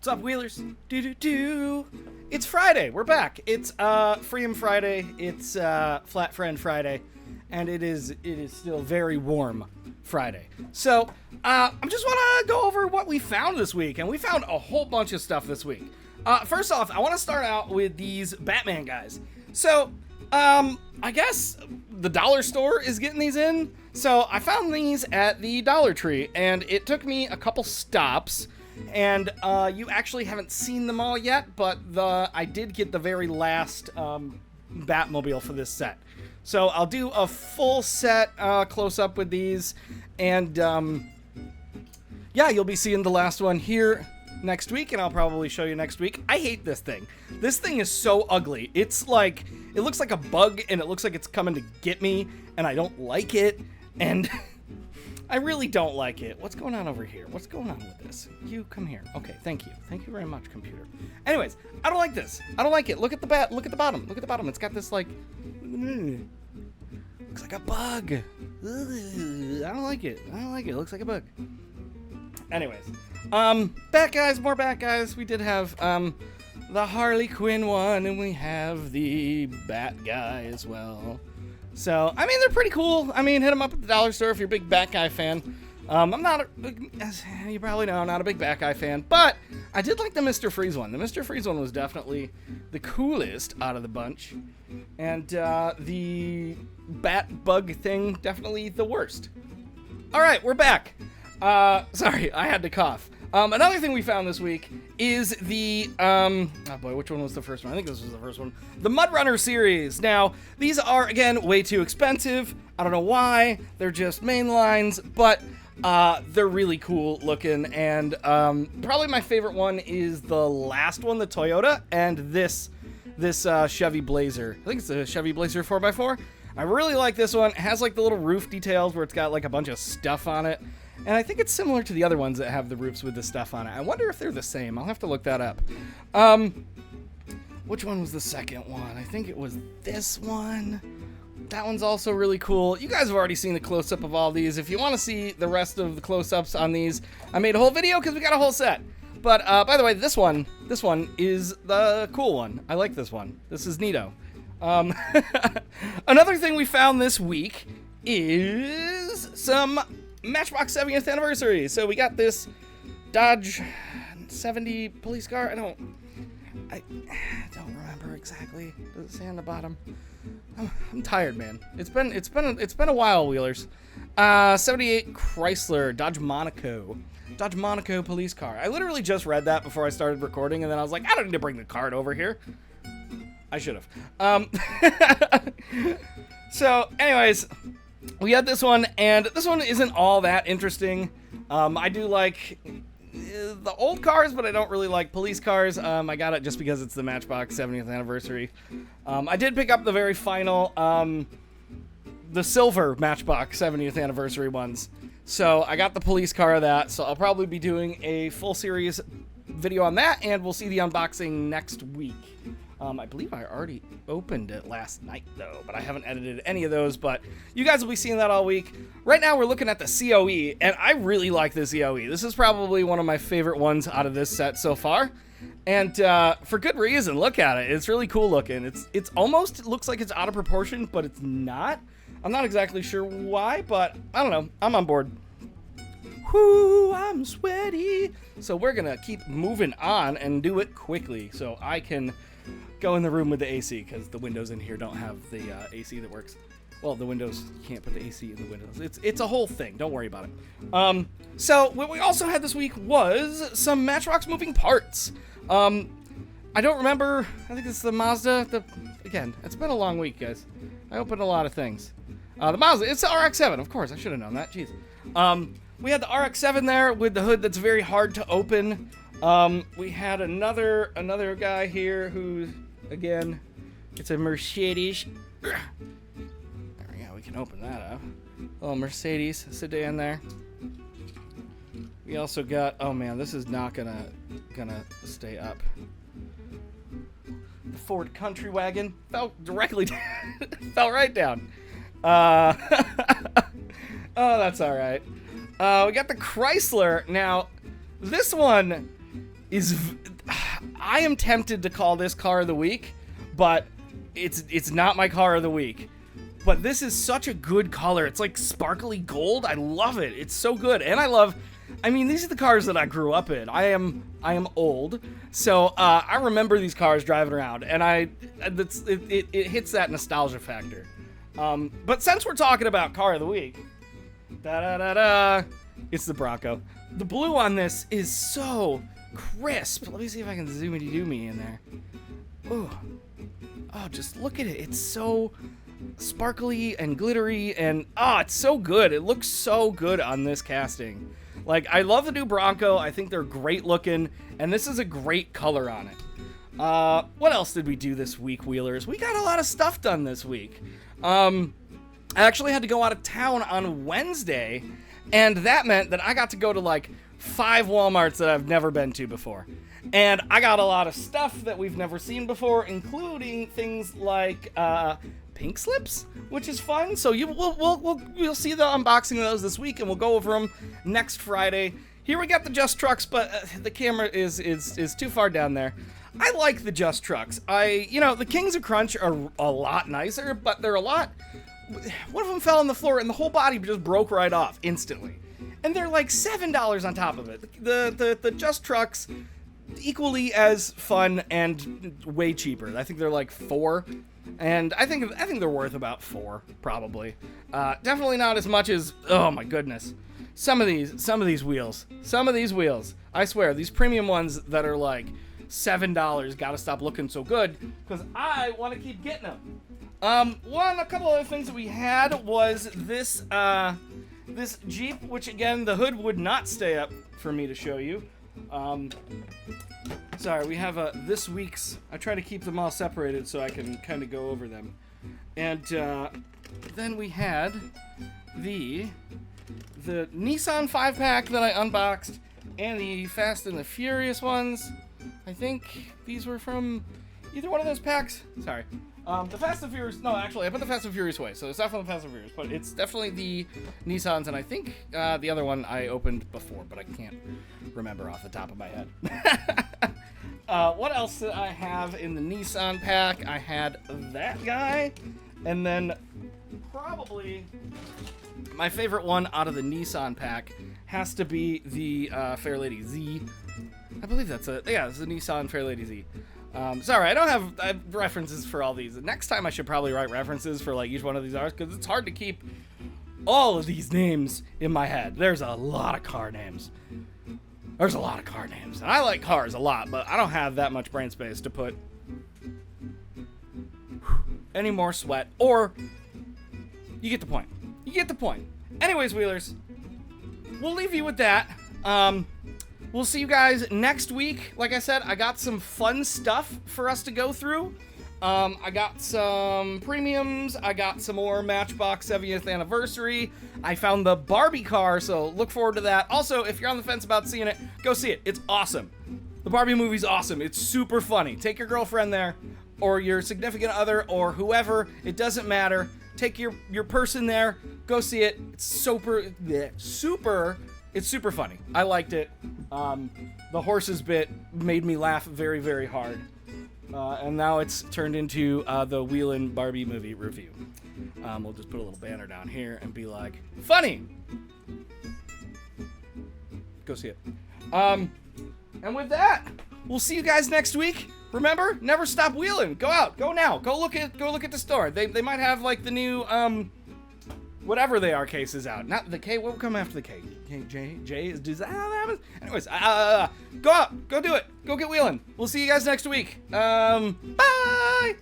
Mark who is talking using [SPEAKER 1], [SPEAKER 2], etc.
[SPEAKER 1] What's up, Wheelers? Do. It's Friday. We're back. It's Freedom Friday. It's Flat Friend Friday, and it is still very warm Friday. So I just want to go over what we found this week, and we found a whole bunch of stuff this week. First off, I want to start out with these Batman guys. So I guess the dollar store is getting these in. So I found these at the Dollar Tree, and it took me a couple stops. And you actually haven't seen them all yet, but I did get the very last Batmobile for this set. So I'll do a full set close-up with these, and yeah, you'll be seeing the last one here next week, and I'll probably show you next week. I hate this thing. This thing is so ugly. It's like, it looks like a bug, and it looks like it's coming to get me, and I don't like it, and... I really don't like it. What's going on over here? What's going on with this? You come here. Okay, thank you. Thank you very much, computer. Anyways, I don't like this. I don't like it. Look at the look at the bottom. Look at the bottom. It's got this like looks like a bug. Ugh, I don't like it. I don't like it. It looks like a bug. Anyways, Bat guys, more Bat guys. We did have the Harley Quinn one, and we have the Bat guy as well. So, I mean, they're pretty cool. I mean, hit them up at the dollar store if you're a big Bat Guy fan. I'm not, as you probably know, I'm not a big Bat Guy fan, but I did like the Mr. Freeze one. The Mr. Freeze one was definitely the coolest out of the bunch. And the Bat Bug thing, definitely the worst. All right, we're back. Sorry, I had to cough. Another thing we found this week is the, oh boy, which one was the first one? I think this was the first one. The Mud Runner series. Now, these are, again, way too expensive. I don't know why. They're just main lines, but they're really cool looking. And probably my favorite one is the last one, the Toyota, and this Chevy Blazer. I think it's a Chevy Blazer 4x4. I really like this one. It has like the little roof details where it's got like a bunch of stuff on it. And I think it's similar to the other ones that have the roofs with the stuff on it. I wonder if they're the same. I'll have to look that up. Which one was the second one? I think it was this one. That one's also really cool. You guys have already seen the close-up of all these. If you want to see the rest of the close-ups on these, I made a whole video because we got a whole set. But by the way, this one is the cool one. I like this one. This is neato. Another thing we found this week is some Matchbox 70th anniversary. So we got this Dodge 70 police car. I don't remember exactly. Does it say on the bottom? I'm tired, man. It's been a while, Wheelers. 78 Chrysler Dodge Monaco police car. I literally just read that before I started recording, and then I was like, I don't need to bring the card over here. I should have. So, anyways, we had this one, and this one isn't all that interesting. I do like the old cars, but I don't really like police cars. I got it just because it's the Matchbox 70th anniversary. I did pick up the very final, the silver Matchbox 70th anniversary ones. So I got the police car of that, so I'll probably be doing a full series video on that, and we'll see the unboxing next week. I believe I already opened it last night, though, but I haven't edited any of those, but you guys will be seeing that all week. Right now, we're looking at the COE, and I really like this COE. This is probably one of my favorite ones out of this set so far, and for good reason. Look at it. It's really cool looking. It's almost looks like it's out of proportion, but it's not. I'm not exactly sure why, but I don't know. I'm on board. Whoo, I'm sweaty. So we're going to keep moving on and do it quickly so I can go in the room with the AC, because the windows in here don't have the AC that works. Well, the windows, you can't put the AC in the windows. It's a whole thing. Don't worry about it. So what we also had this week was some Matchbox moving parts. I don't remember. I think it's the Mazda. Again, it's been a long week, guys. I opened a lot of things. The Mazda, it's the RX-7. Of course, I should have known that. Jeez. We had the RX-7 there with the hood that's very hard to open. We had another guy here who, again, it's a Mercedes. There we go, we can open that up. Little Mercedes sedan there. We also got, oh man, this is not gonna stay up. The Ford Country Wagon fell directly fell right down. Oh, that's all right. We got the Chrysler. Now, this one I am tempted to call this car of the week, but it's not my car of the week. But this is such a good color. It's like sparkly gold. I love it. It's so good. And I mean, these are the cars that I grew up in. I am old, so I remember these cars driving around, and it hits that nostalgia factor. But since we're talking about car of the week, it's the Bronco. The blue on this is so crisp. Let me see if I can zoomy in there. Ooh. Oh, just look at it. It's so sparkly and glittery, and it's so good. It looks so good on this casting. Like, I love the new Bronco. I think they're great looking, and this is a great color on it. What else did we do this week, Wheelers? We got a lot of stuff done this week. I actually had to go out of town on Wednesday, and that meant that I got to go to like 5 Walmarts that I've never been to before. And I got a lot of stuff that we've never seen before, including things like pink slips, which is fun. So we'll see the unboxing of those this week, and we'll go over them next Friday. Here we got the Just Trucks, but the camera is too far down there. I like the Just Trucks. The Kings of Crunch are a lot nicer, but they're a lot. One of them fell on the floor, and the whole body just broke right off instantly. And they're like $7 on top of it. The Just Trucks, equally as fun and way cheaper. I think they're like $4, and I think they're worth about $4 probably. Definitely not as much as, oh my goodness, some of these wheels. I swear, these premium ones that are like $7 gotta stop looking so good, because I want to keep getting them. A couple other things that we had was this Jeep, which again the hood would not stay up for me to show you. Sorry, we have this week's. I try to keep them all separated so I can kind of go over them. And then we had the Nissan 5-pack that I unboxed, and the Fast and the Furious ones. I think these were from either one of those packs. Sorry. The Fast and Furious. No, actually, I put the Fast and Furious away, so it's definitely the Fast and Furious, but it's definitely the Nissans, and I think the other one I opened before, but I can't remember off the top of my head. What else did I have in the Nissan pack? I had that guy, and then probably my favorite one out of the Nissan pack has to be the Fairlady Z. I believe that's it. Yeah, it's the Nissan Fairlady Z. Sorry, I have references for all these. Next time I should probably write references for like each one of these cars, because it's hard to keep all of these names in my head. There's a lot of car names. And I like cars a lot, but I don't have that much brain space to put any more sweat. Or, you get the point. Anyways, Wheelers, we'll leave you with that. We'll see you guys next week. Like I said, I got some fun stuff for us to go through. I got some premiums. I got some more Matchbox 70th anniversary. I found the Barbie car, so look forward to that. Also, if you're on the fence about seeing it, go see it. It's awesome. The Barbie movie's awesome. It's super funny. Take your girlfriend there, or your significant other, or whoever. It doesn't matter. Take your person there. Go see it. It's super funny. I liked it. The horses bit made me laugh very, very hard. And now it's turned into the Wheelin Barbie movie review. We'll just put a little banner down here and be like, funny! Go see it. And with that, we'll see you guys next week. Remember, never stop wheeling. Go out. Go now. Go look at the store. They might have like the new whatever they are cases out. Not the K. What will come after the K? J is does that how that happens? Anyways, go out. Go do it. Go get wheeling. We'll see you guys next week. Bye.